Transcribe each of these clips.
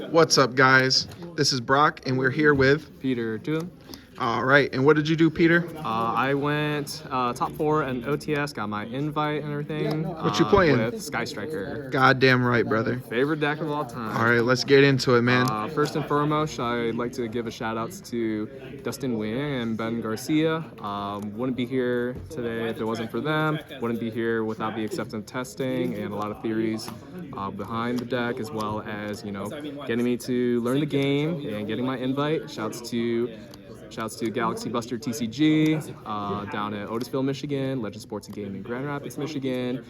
What's up, guys? This is Brock, and we're here with Peter too. All right, and what did you do, Peter? I went top 4 in OTS, got my invite and everything. What you playing? With Sky Striker. Goddamn right, brother. Favorite deck of all time. All right, let's get into it, man. First and foremost, I'd like to give a shout outs to Dustin Wing and Ben Garcia. Wouldn't be here today if it wasn't for them. Wouldn't be here without the acceptance testing and a lot of theories behind the deck, as well as, you know, getting me to learn the game and getting my invite. Shouts to Galaxy Buster TCG down at Otisville, Michigan, Legend Sports and Gaming, Grand Rapids, Michigan,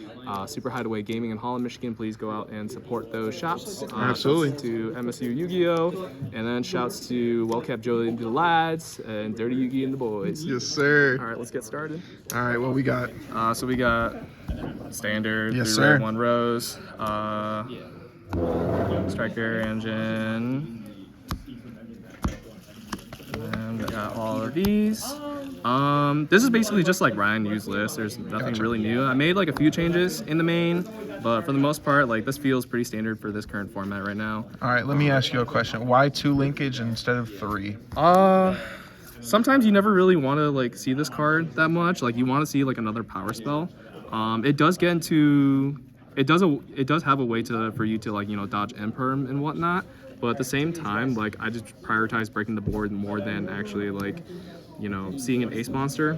Super Hideaway Gaming in Holland, Michigan. Please go out and support those shops. Absolutely. Shouts to MSU Yugioh, and then shouts to Wellcap Joey and the lads and Dirty Yugi and the boys. Yes, sir. All right, let's get started. All right, what we got? So we got standard, Yes, 3 sir. red, 1 rose, striker engine. And we got all of these. This is basically just like Ryan used list. There's nothing really new. I made like a few changes in the main, but for the most part, like this feels pretty standard for this current format right now. All right, let me ask you a question. Why 2 linkage instead of 3? Sometimes you never really want to like see this card that much. Like you want to see like another power spell. It does get into, it does have a way for you to like, you know, dodge imperm and whatnot. But at the same time, like I just prioritize breaking the board more than actually like, you know, seeing an ace monster.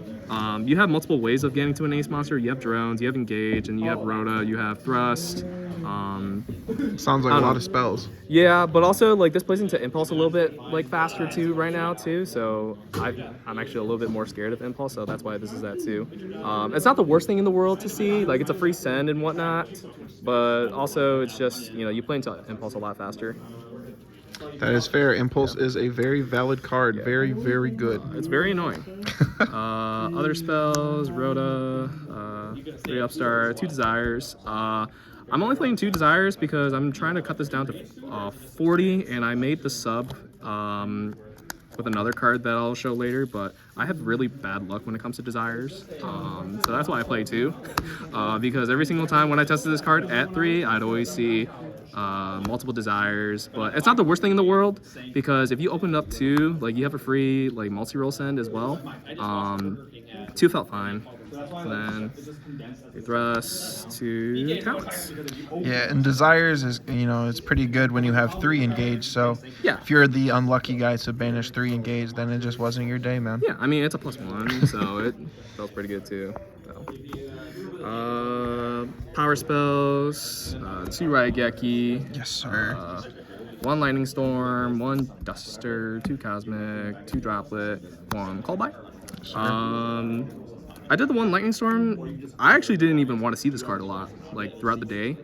You have multiple ways of getting to an ace monster. You have drones, you have engage, and you have rota, you have thrust. Sounds like a lot of spells. Yeah, but also like this plays into impulse a little bit like faster too right now too. So I'm actually a little bit more scared of impulse, so that's why this is that too. It's not the worst thing in the world to see. Like it's a free send and whatnot, but also it's just, you know, you play into impulse a lot faster. That is fair. Impulse is a very valid card. Yeah. Very, very good. It's very annoying. Other spells, Rhoda, 3 Upstart, 2 Desires. I'm only playing 2 Desires because I'm trying to cut this down to 40, and I made the sub with another card that I'll show later, but I have really bad luck when it comes to Desires. So that's why I play 2, because every single time when I tested this card at 3, I'd always see multiple Desires. But it's not the worst thing in the world, because if you open up 2, like you have a free like multi-roll send as well. 2 felt fine. And then thrust to talents. Yeah, and Desires is, you know, it's pretty good when you have 3 engaged. So Yeah. if you're the unlucky guy to banish 3 engaged, then it just wasn't your day, man. Yeah, I mean it's a +1, so it felt pretty good too. So. Power spells, 2 Raigeki. Yes, sir. 1 Lightning Storm, 1 Duster, 2 Cosmic, 2 Droplet, 1 Call By. I did the 1 Lightning Storm. I actually didn't even want to see this card a lot, like throughout the day.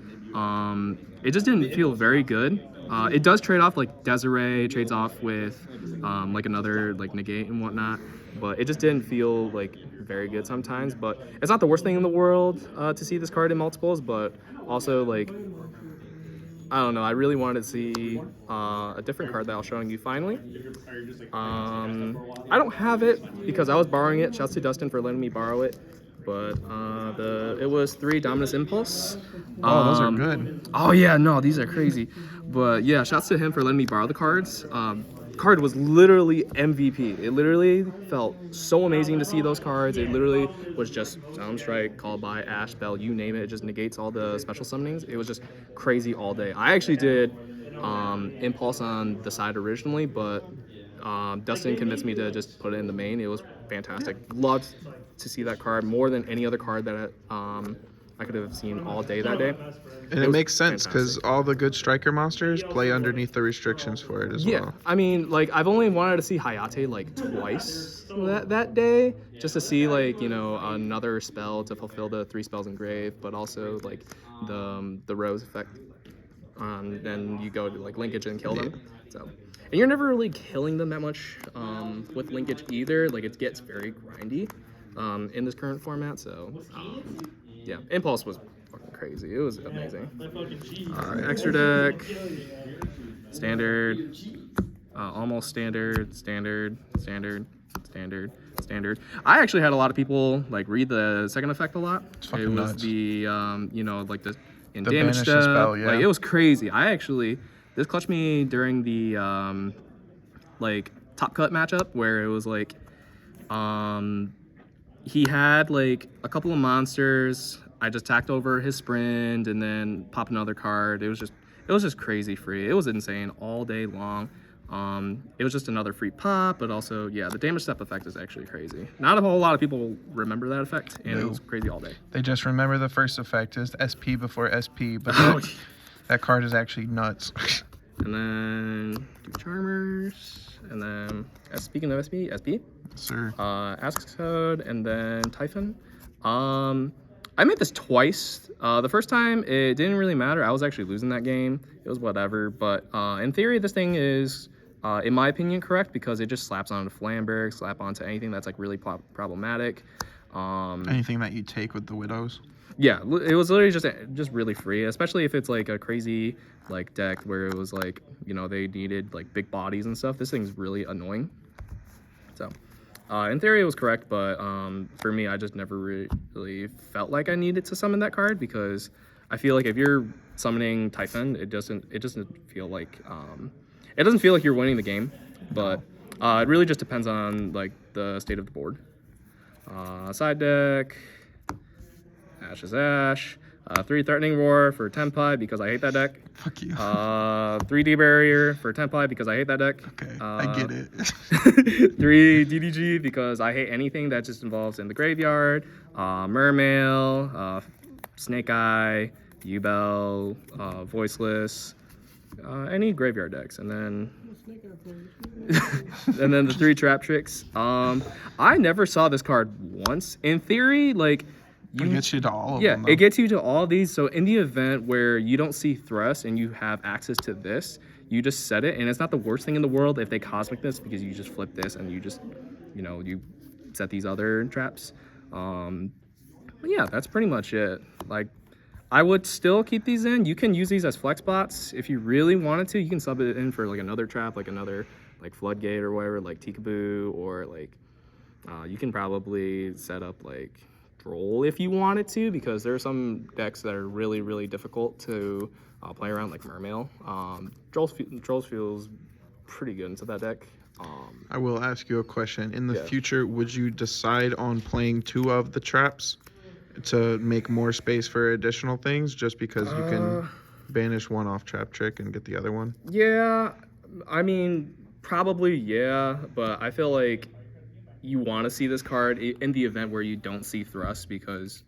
It just didn't feel very good. It does trade off, like Desiree trades off with like another like negate and whatnot, but it just didn't feel like very good sometimes. But it's not the worst thing in the world to see this card in multiples, but also like, I don't know, I really wanted to see a different card that I'll show you finally. I don't have it because I was borrowing it. Shouts to Dustin for letting me borrow it. But it was 3 Dominus Impulse. Oh, those are good. Oh yeah, no, these are crazy. But yeah, shouts to him for letting me borrow the cards. Card was literally MVP. It literally felt so amazing to see those cards. It literally was just Sound Strike, Call By, Ash, Spell, you name it. It just negates all the special summonings. It was just crazy all day. I actually did Impulse on the side originally, but Dustin convinced me to just put it in the main. It was fantastic. Loved to see that card more than any other card that I could have seen all day that day. And it makes sense because all the good striker monsters play underneath the restrictions for it as well. Yeah, I mean, like I've only wanted to see Hayate like twice that day, just to see like, you know, another spell to fulfill the 3 spells engraved, but also like the Rose effect. Then you go to like linkage and kill them. So, and you're never really killing them that much with linkage either. Like it gets very grindy in this current format. So yeah, Impulse was fucking crazy. It was amazing. Extra deck, standard, almost standard. I actually had a lot of people like read the second effect a lot. It was nuts. the you know, like the The damage banish the spell, stuff. yeah. Like it was crazy. I actually, This clutched me during the like top cut matchup where it was like he had like a couple of monsters. I just tacked over his sprint and then popped another card. It was just crazy free. It was insane all day long. It was just another free pop, but also, yeah, the damage step effect is actually crazy. Not a whole lot of people remember that effect, and it was crazy all day. They just remember the first effect is SP before SP, but that card is actually nuts. And then do Charmers, and then speaking of SP, Sir. Ask Code, and then Typhon. I made this twice. The first time, it didn't really matter. I was actually losing that game. It was whatever. But in theory, this thing is, in my opinion, correct because it just slaps onto Flamberg, slap onto anything that's like really problematic. Anything that you take with the Widows? Yeah, it was literally just really free, especially if it's like a crazy like deck where it was like, you know, they needed like big bodies and stuff. This thing's really annoying. So, in theory, it was correct, but for me, I just never really felt like I needed to summon that card because I feel like if you're summoning Typhon, it doesn't feel like you're winning the game. But it really just depends on like the state of the board. Side deck. Ash is Ash. 3 Threatening Roar for Tenpai because I hate that deck. Fuck you. 3D Barrier for Tenpai because I hate that deck. Okay, I get it. 3 DDG because I hate anything that just involves in the graveyard. Mermail, Snake Eye, Yubel, Voiceless, any graveyard decks. And then and then the 3 Trap Tricks. I never saw this card once. In theory, like, It gets you to all of them. Yeah, it gets you to all of these. So in the event where you don't see Thrust and you have access to this, you just set it, and it's not the worst thing in the world if they Cosmic this because you just flip this and you just, you know, you set these other traps. But yeah, that's pretty much it. Like, I would still keep these in. You can use these as flex bots if you really wanted to. You can sub it in for like another trap, like another like Floodgate or whatever, like Tikaboo, or like you can probably set up like Droll if you wanted to, because there are some decks that are really, really difficult to play around, like Mermail. Trolls feels pretty good into that deck. I will ask you a question. In the future, would you decide on playing 2 of the traps to make more space for additional things, just because you can banish one off Trap Trick and get the other one? Yeah, I mean, probably, yeah, but I feel like you want to see this card in the event where you don't see Thrust because,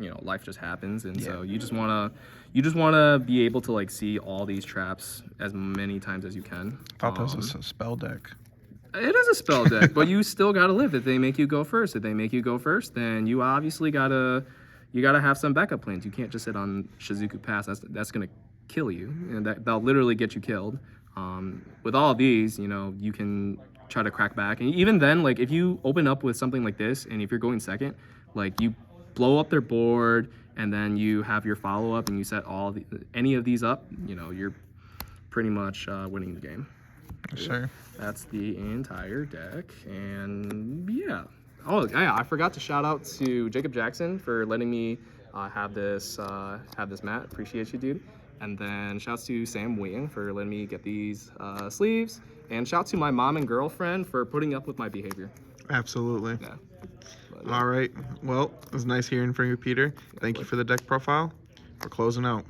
you know, life just happens, and so you just want to be able to like see all these traps as many times as you can. I thought that was a spell deck. It is a spell deck, but you still gotta live. If they make you go first, then you obviously gotta have some backup plans. You can't just sit on Shizuku Pass. That's gonna kill you, and that'll literally get you killed. With all of these, you know, you can try to crack back, and even then, like, if you open up with something like this, and if you're going second, like, you blow up their board, and then you have your follow up, and you set any of these up, you know, you're pretty much winning the game. Sure. That's the entire deck, and yeah. Oh yeah, I forgot to shout out to Jacob Jackson for letting me have this mat. Appreciate you, dude. And then shouts to Sam Wing for letting me get these sleeves, and shout to my mom and girlfriend for putting up with my behavior. Absolutely. Yeah. All right. Well, it was nice hearing from you, Peter. Thank you for the deck profile. We're closing out.